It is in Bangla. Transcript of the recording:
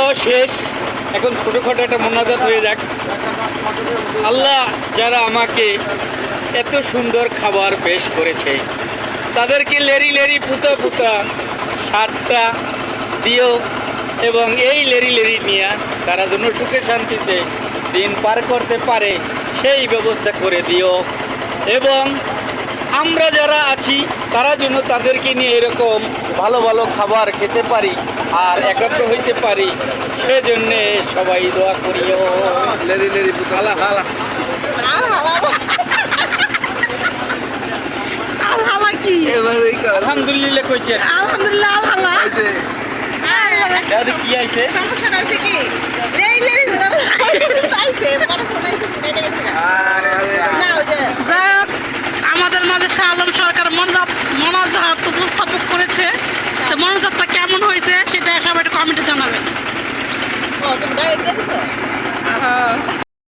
দেওয়া শেষ, এখন ছোটোখাটো একটা মোনাজাত হয়ে যাক। আল্লাহ যারা আমাকে এত সুন্দর খাবার পেশ করেছে তাদেরকে লেরি লেরি পুতা পুতা সাতটা দিও, এবং এই লেরি লেরি নিয়ে তারা যেন সুখে শান্তিতে দিন পার করতে পারে সেই ব্যবস্থা করে দিও। এবং আমরা যারা আছি তারা যেন তাদেরকে নিয়ে এরকম ভালো ভালো খাবার খেতে পারি আর একত্র হইতে পারি, সেজন্যে সবাই দোয়া করিও। লেরি লেরি হালা হালা আলহালা কি আলহামদুলিল্লাহ কইছেন। আলহামদুলিল্লাহ আলহালা দাদু কি আইছে? সমস্যা হচ্ছে কি এই লেরি চাইছে বড় ফোনাইছে যাই হোক, আমাদের মাঝে শাহ আলম সরকার মনাজাত উপস্থাপক করেছে। তো মনাজাতটা কেমন হয়েছে সেটা সবাই কমেন্টে জানাবেন।